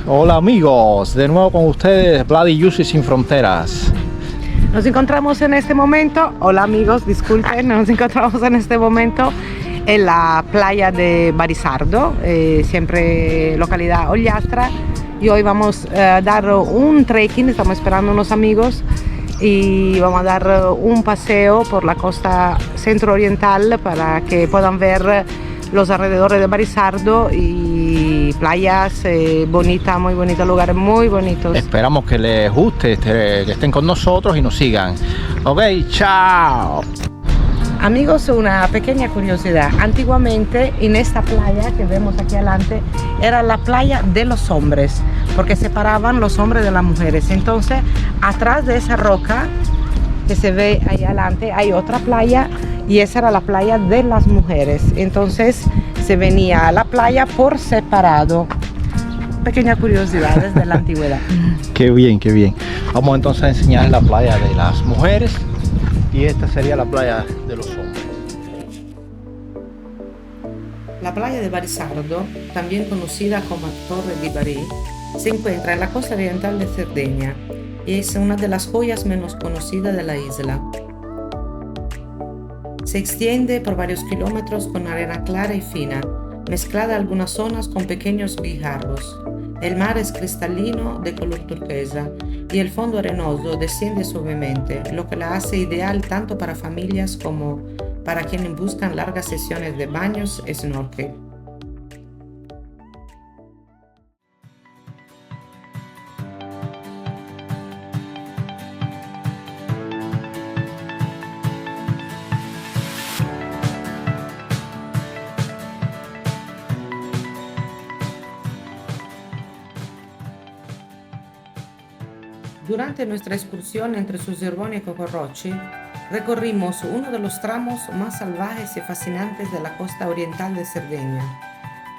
Hola amigos, de nuevo con ustedes, Vlad y Jussi sin fronteras. Nos encontramos en este momento, hola amigos, disculpen, nos encontramos en este momento en la playa de Barisardo, siempre localidad Ollastra, y hoy vamos a dar un trekking, estamos esperando unos amigos y vamos a dar un paseo por la costa centro-oriental para que puedan ver los alrededores de Barisardo y playas bonitas, muy bonitos, lugares muy bonitos. Esperamos que les guste, que estén con nosotros y nos sigan. Ok, chao. Amigos, una pequeña curiosidad. Antiguamente en esta playa que vemos aquí adelante era la playa de los hombres, porque separaban los hombres de las mujeres. Entonces, atrás de esa roca que se ve ahí adelante hay otra playa y esa era la playa de las mujeres. Entonces se venía a la playa por separado. Pequeña curiosidad desde la antigüedad. Qué bien, qué bien. Vamos entonces a enseñar la playa de las mujeres y esta sería la playa de los hombres. La playa de Barisardo, también conocida como Torre di Bari, se encuentra en la costa oriental de Cerdeña y es una de las joyas menos conocidas de la isla. Se extiende por varios kilómetros con arena clara y fina, mezclada en algunas zonas con pequeños guijarros. El mar es cristalino de color turquesa y el fondo arenoso desciende suavemente, lo que la hace ideal tanto para familias como para quienes buscan largas sesiones de baños y snorkel. Durante nuestra excursión entre Suserbone y Cocorroci, recorrimos uno de los tramos más salvajes y fascinantes de la costa oriental de Cerdeña,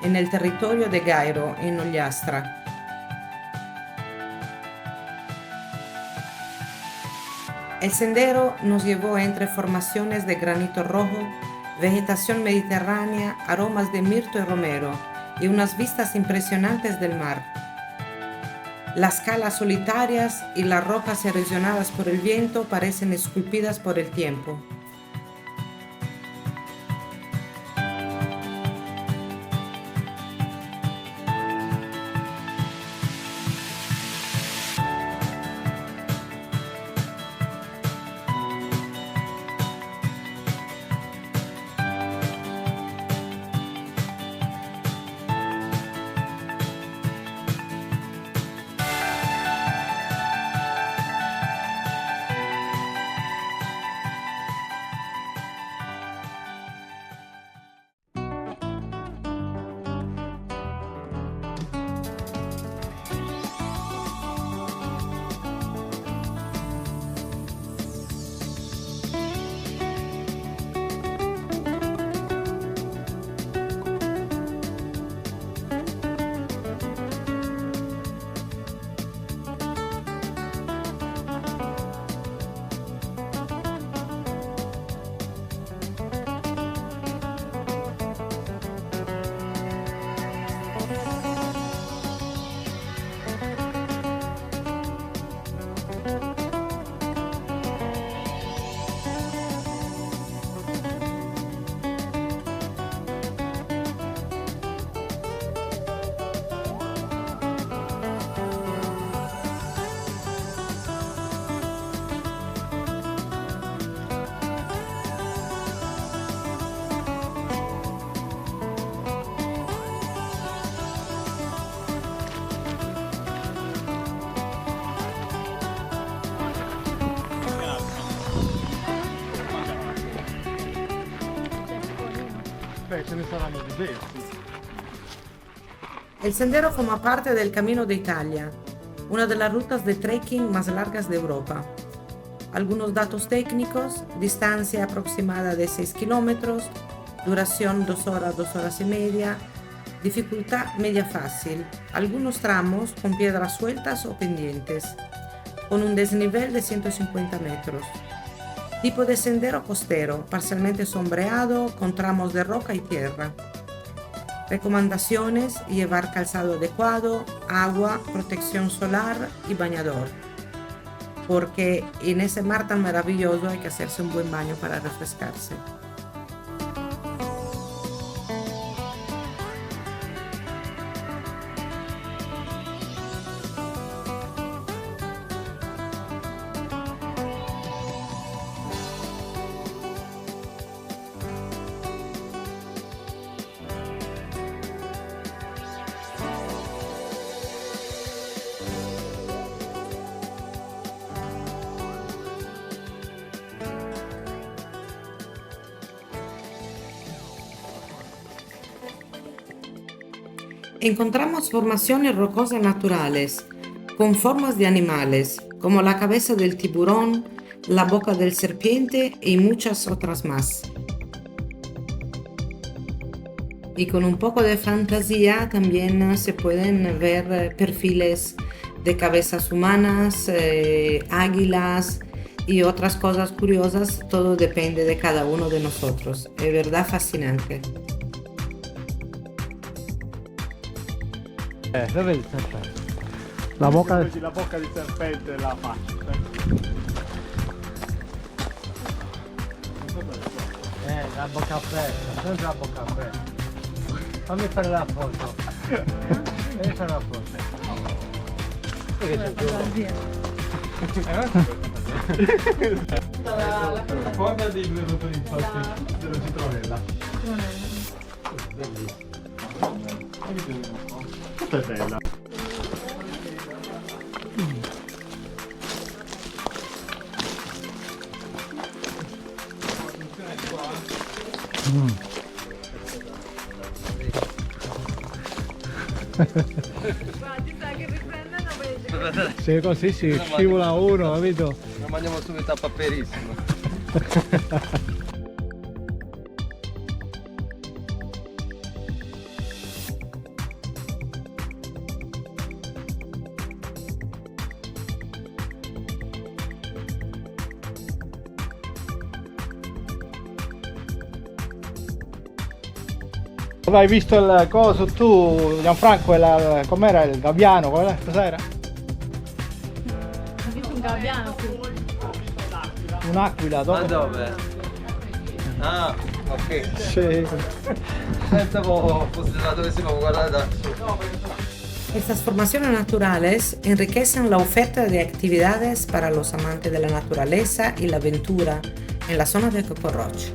en el territorio de Gairo, en Ollastra. El sendero nos llevó entre formaciones de granito rojo, vegetación mediterránea, aromas de mirto y romero y unas vistas impresionantes del mar. Las calas solitarias y las rocas erosionadas por el viento parecen esculpidas por el tiempo. El sendero forma parte del Camino de Italia, una de las rutas de trekking más largas de Europa. Algunos datos técnicos: distancia aproximada de 6 kilómetros, duración 2 horas, 2 horas y media, dificultad media fácil, algunos tramos con piedras sueltas o pendientes, con un desnivel de 150 metros. Tipo de sendero costero, parcialmente sombreado, con tramos de roca y tierra. Recomendaciones: llevar calzado adecuado, agua, protección solar y bañador, porque en ese mar tan maravilloso hay que hacerse un buen baño para refrescarse. Encontramos formaciones rocosas naturales, con formas de animales, como la cabeza del tiburón, la boca del serpiente y muchas otras más. Y con un poco de fantasía también se pueden ver perfiles de cabezas humanas, águilas y otras cosas curiosas. Todo depende de cada uno de nosotros. Es verdad fascinante. Dov'è il serpente? La bocca del... La bocca di serpente la faccia. la bocca aperta, sempre la bocca aperta. Fammi fare la foto. Fammi fare la foto. Guarda di due rotoli infatti della citronella. Bellissimo. Questa è bella. Se così si scivola uno, capito? Lo mangiamo subito a paperissimo. Hai visto il coso tu, Gianfranco, com'era il gabbiano? Cos'era? Ho visto un gabbiano qui. Un'aquila, Ma dove? dove? Ah, ok. Sì. Pensavo fosse la dovessimo guardare da su. Estas formaciones naturales enriquecen la oferta de actividades para los amantes de la naturaleza y la aventura en la zona de Cocorroch.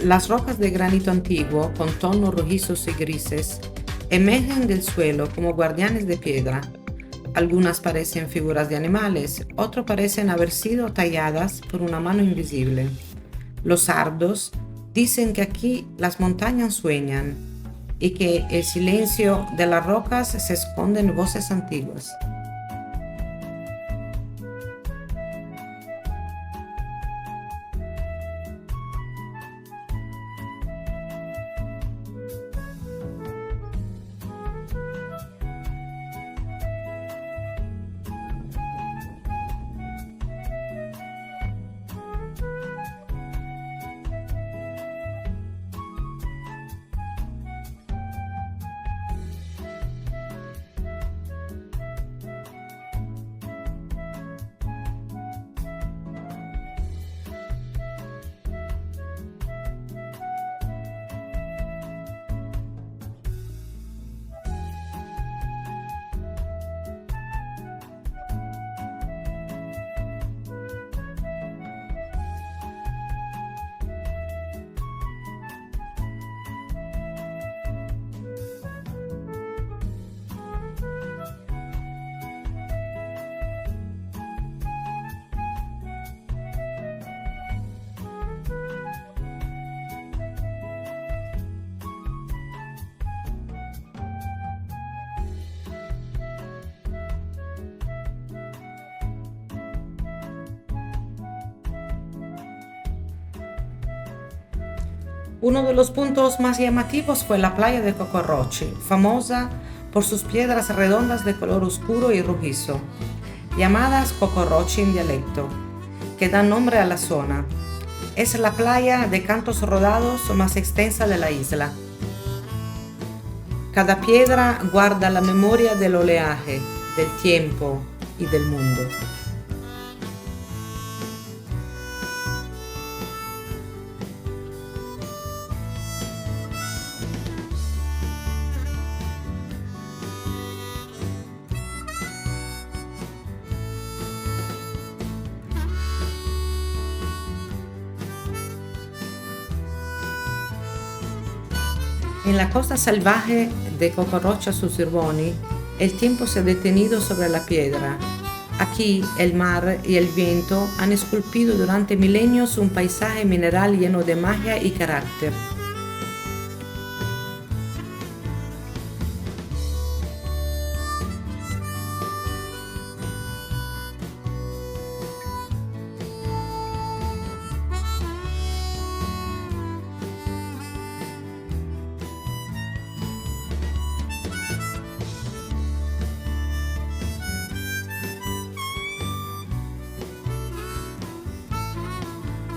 Las rocas de granito antiguo, con tonos rojizos y grises, emergen del suelo como guardianes de piedra. Algunas parecen figuras de animales, otras parecen haber sido talladas por una mano invisible. Los sardos dicen que aquí las montañas sueñan y que en el silencio de las rocas se esconden voces antiguas. Uno de los puntos más llamativos fue la playa de Cocorrochi, famosa por sus piedras redondas de color oscuro y rojizo, llamadas Cocorrochi en dialecto, que dan nombre a la zona. Es la playa de cantos rodados más extensa de la isla. Cada piedra guarda la memoria del oleaje, del tiempo y del mundo. En la costa salvaje de Cocorrocha Susirboni, el tiempo se ha detenido sobre la piedra. Aquí, el mar y el viento han esculpido durante milenios un paisaje mineral lleno de magia y carácter.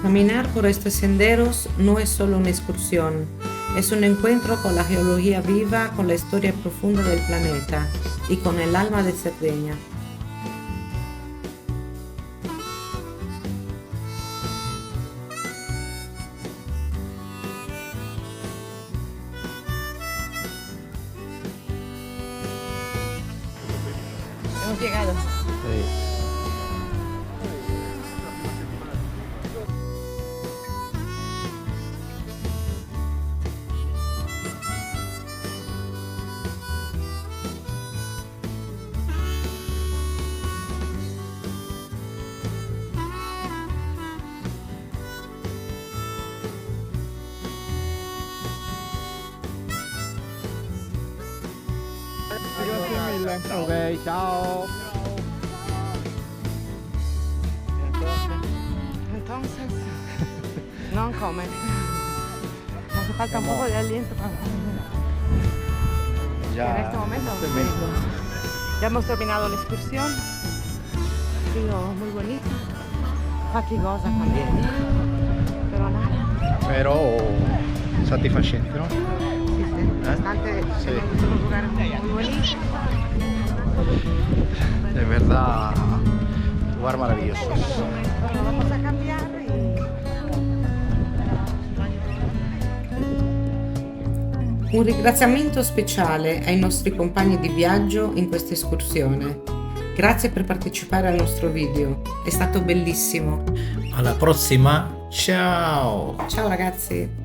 Caminar por estos senderos no es solo una excursión, es un encuentro con la geología viva, con la historia profunda del planeta y con el alma de Cerdeña. Hemos llegado. Grazie mille. Ok, ciao. Entonces, no comen. Nos falta un poco de aliento para Ya. en este momento. Ya hemos terminado la excursión. Ha sido muy bonita, fatigosa también, pero nada. Pero satisfacente, ¿no? Sí, sí, bastante. Sí. Hemos visto unos lugares muy bonitos. De verdad, lugar maravilloso. Bueno, vamos a cambiar Un ringraziamento speciale ai nostri compagni di viaggio in questa escursione. Grazie per partecipare al nostro video, è stato bellissimo. Alla prossima, ciao! Ciao ragazzi!